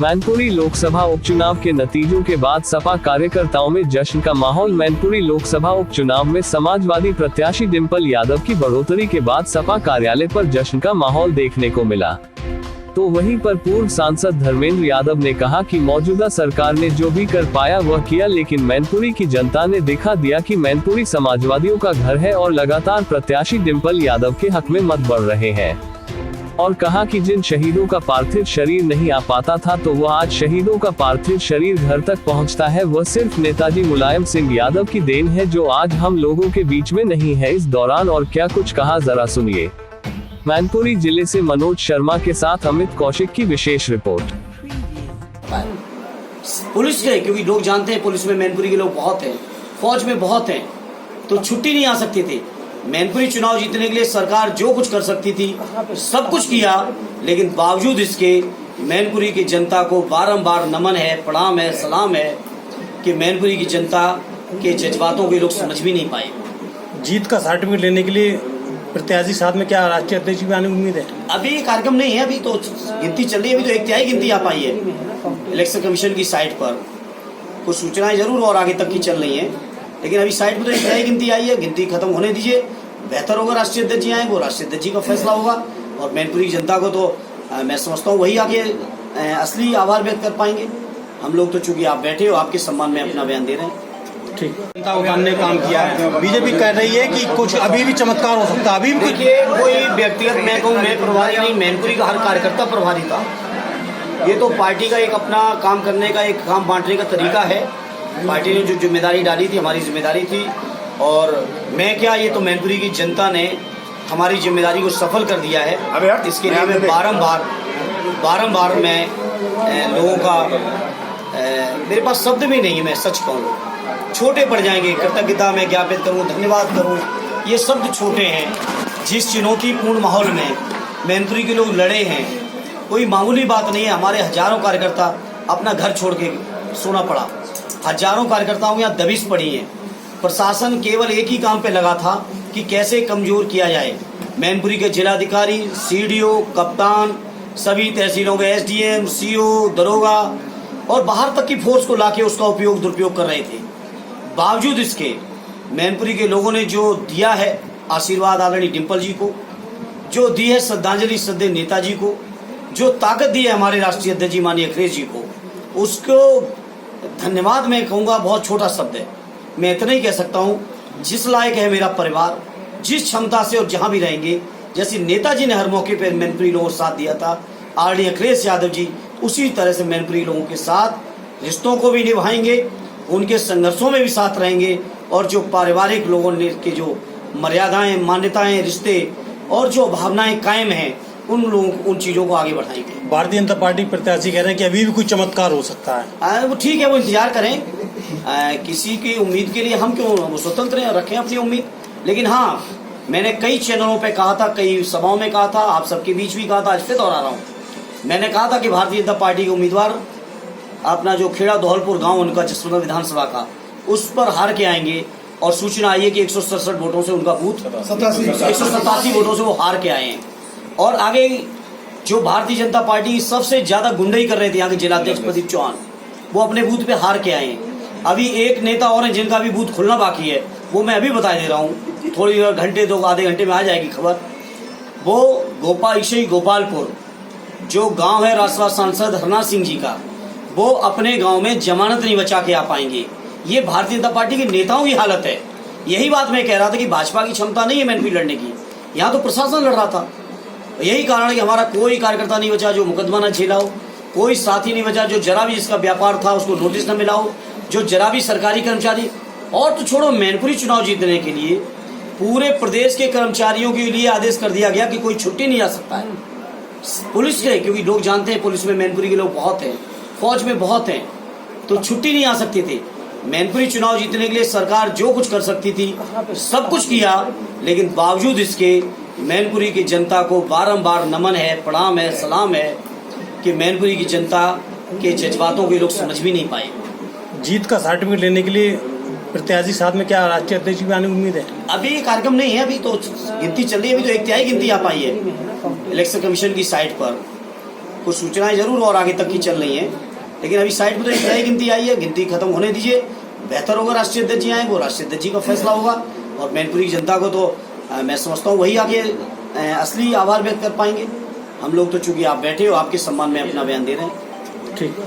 मैनपुरी लोकसभा उपचुनाव के नतीजों के बाद सपा कार्यकर्ताओं में जश्न का माहौल। मैनपुरी लोकसभा उपचुनाव में समाजवादी प्रत्याशी डिंपल यादव की बढ़ोतरी के बाद सपा कार्यालय पर जश्न का माहौल देखने को मिला। तो वहीं पर पूर्व सांसद धर्मेंद्र यादव ने कहा कि मौजूदा सरकार ने जो भी कर पाया वह किया, लेकिन मैनपुरी की जनता ने दिखा दिया कि मैनपुरी समाजवादियों का घर है और लगातार प्रत्याशी डिंपल यादव के हक में मत बढ़ रहे हैं। और कहा कि जिन शहीदों का पार्थिव शरीर नहीं आ पाता था तो वह आज शहीदों का पार्थिव शरीर घर तक पहुंचता है। वह सिर्फ नेताजी मुलायम सिंह यादव की देन है जो आज हम लोगों के बीच में नहीं है। इस दौरान और क्या कुछ कहा, जरा सुनिए। मैनपुरी जिले से मनोज शर्मा के साथ अमित कौशिक की विशेष रिपोर्ट। पुलिस के, क्योंकि लोग जानते हैं पुलिस में मैनपुरी के लोग बहुत हैं, फौज में बहुत हैं, तो छुट्टी नहीं आ सकती थी। मैनपुरी चुनाव जीतने के लिए सरकार जो कुछ कर सकती थी सब कुछ किया, लेकिन बावजूद इसके मैनपुरी की जनता को बारंबार नमन है, प्रणाम है, सलाम है कि मैनपुरी की जनता के जज्बातों के लोग समझ भी नहीं पाए। जीत का सर्टिफिकेट लेने के लिए प्रत्याशी साथ में क्या राष्ट्रीय अध्यक्ष भी आने की उम्मीद है? अभी कार्यक्रम नहीं है, अभी तो गिनती चल रही है। अभी तो 1/3 गिनती आ पाई है इलेक्शन कमीशन की साइट पर। कुछ सूचनाएं जरूर और आगे तक की चल रही हैं, लेकिन अभी साइट पर तो 1/3 गिनती आई है। गिनती खत्म होने दीजिए, बेहतर होगा। राष्ट्रीय अध्यक्ष जी आए, वो राष्ट्रीय अध्यक्ष जी का फैसला होगा। और मैनपुरी की जनता को तो मैं समझता हूँ वही आगे असली आभार व्यक्त कर पाएंगे। हम लोग तो चूंकि आप बैठे हो, आपके सम्मान में अपना बयान दे रहे हैं। ठीक, जनता को जानने का काम किया है। बीजेपी कह रही है कि कुछ अभी भी चमत्कार हो सकता है। अभी भी देखिए, कोई व्यक्तिगत मैं कहूँ मैं प्रभारी नहीं, मैनपुरी का हर कार्यकर्ता प्रभारी था। ये तो पार्टी का एक अपना काम करने का, एक काम बांटने का तरीका है। पार्टी ने जो जिम्मेदारी डाली थी, हमारी जिम्मेदारी थी। और मैं क्या, ये तो मैनपुरी की जनता ने हमारी जिम्मेदारी को सफल कर दिया है। इसके लिए मैं बारंबार मैं लोगों का मेरे पास शब्द भी नहीं है, मैं सच कहूँ छोटे पड़ जाएंगे। कृतज्ञता मैं ज्ञापित करूँ, धन्यवाद करूँ, ये शब्द छोटे हैं। जिस चुनौतीपूर्ण माहौल में मैनपुरी के लोग लड़े हैं, कोई मामूली बात नहीं है। हमारे हजारों कार्यकर्ता अपना घर छोड़ के सोना पड़ा, हजारों कार्यकर्ताओं में यहाँ दबिश पड़ी है। प्रशासन केवल एक ही काम पे लगा था कि कैसे कमजोर किया जाए। मैनपुरी के जिलाधिकारी, सीडीओ, कप्तान, सभी तहसीलों के एसडीएम, सीओ, दरोगा और बाहर तक की फोर्स को लाके उसका उपयोग दुरुपयोग कर रहे थे। बावजूद इसके मैनपुरी के लोगों ने जो दिया है आशीर्वाद आदरणीय डिंपल जी को, जो दी है श्रद्धांजलि श्रद्धेय नेताजी को, जो ताकत दी है हमारे राष्ट्रीय अध्यक्ष जी माननीय अखिलेश जी को, उसको धन्यवाद मैं कहूँगा बहुत छोटा शब्द है। मैं इतना ही कह सकता हूँ, जिस लायक है मेरा परिवार, जिस क्षमता से और जहाँ भी रहेंगे, जैसे नेताजी ने हर मौके पर मैनपुरी लोगों को साथ दिया था, आदरणीय अखिलेश यादव जी उसी तरह से मैनपुरी लोगों के साथ रिश्तों को भी निभाएंगे, उनके संघर्षों में भी साथ रहेंगे। और जो पारिवारिक लोगों के जो मर्यादाएं, मान्यताएं, रिश्ते और जो भावनाएं कायम हैं, उन लोगों उन चीज़ों को आगे बढ़ाएंगे। भारतीय जनता पार्टी प्रत्याशी कह रहे हैं कि अभी भी कुछ चमत्कार हो सकता है। वो ठीक है, वो इंतजार करें। किसी की उम्मीद के लिए हम क्यों, वो स्वतंत्र हैं, रखें अपनी उम्मीद। लेकिन हाँ, मैंने कई चैनलों पे कहा था, कई सभाओं में कहा था, आप सबके बीच भी कहा था, आज फिर दोहरा रहा हूँ। मैंने कहा था कि भारतीय जनता पार्टी के उम्मीदवार अपना जो खेड़ा धौलपुर गांव उनका जसवंत विधानसभा का, उस पर हार के आएंगे। और सूचना आई है कि 167 वोटों से उनका बूथ 187 वोटों से वो हार के आए हैं। और आगे जो भारतीय जनता पार्टी की सबसे ज्यादा गुंडई कर रहे थे यहाँ के जिलाध्यक्ष प्रदीप चौहान, वो अपने बूथ पे हार के आए हैं। अभी एक नेता और हैं जिनका भी बूथ खुलना बाकी है, वो मैं अभी बता दे रहा हूँ, थोड़ी घंटे दो आधे घंटे में आ जाएगी खबर। वो गोपालपुर जो गांव है राष्ट्रवाद सांसद हरनाथ सिंह जी का, वो अपने गांव में जमानत नहीं बचा के आ पाएंगे। ये भारतीय जनता पार्टी के नेताओं की हालत है। यही बात मैं कह रहा था कि भाजपा की क्षमता नहीं है मैनपुरी लड़ने की, यहाँ तो प्रशासन लड़ रहा था। यही कारण है कि हमारा कोई कार्यकर्ता नहीं बचा जो मुकदमा न झेला हो, कोई साथी नहीं बचा जो जरा भी जिसका व्यापार था उसको नोटिस न मिला हो, जो जरा भी सरकारी कर्मचारी। और तो छोड़ो, मैनपुरी चुनाव जीतने के लिए पूरे प्रदेश के कर्मचारियों के लिए आदेश कर दिया गया कि कोई छुट्टी नहीं आ सकता है। पुलिस के, क्योंकि लोग जानते हैं पुलिस में मैनपुरी के लोग बहुत हैं, फौज में बहुत हैं, तो छुट्टी नहीं आ सकती थी। मैनपुरी चुनाव जीतने के लिए सरकार जो कुछ कर सकती थी सब कुछ किया, लेकिन बावजूद इसके मैनपुरी की जनता को बारंबार नमन है, प्रणाम है, सलाम है कि मैनपुरी की जनता के जज्बातों के लोग समझ भी नहीं पाए। जीत का सर्टिफिकेट लेने के लिए प्रत्याशी साथ में क्या राष्ट्रीय अध्यक्ष भी आने की उम्मीद है? अभी कार्यक्रम नहीं है, अभी तो गिनती चल रही है। अभी तो 1/3 गिनती आ पाई है इलेक्शन कमीशन की साइट पर। कुछ सूचनाएं जरूर और आगे तक की चल रही हैं, लेकिन अभी साइड पर तो एक नई गिनती आई है, गिनती खत्म होने दीजिए। बेहतर होगा राष्ट्रीय अध्यक्ष जी आए, वो राष्ट्रीय अध्यक्ष जी का फैसला होगा। और मैनपुरी की जनता को तो मैं समझता हूँ वही आगे असली आभार व्यक्त कर पाएंगे। हम लोग तो चूंकि आप बैठे हो, आपके सम्मान में अपना बयान दे रहे हैं। ठीक।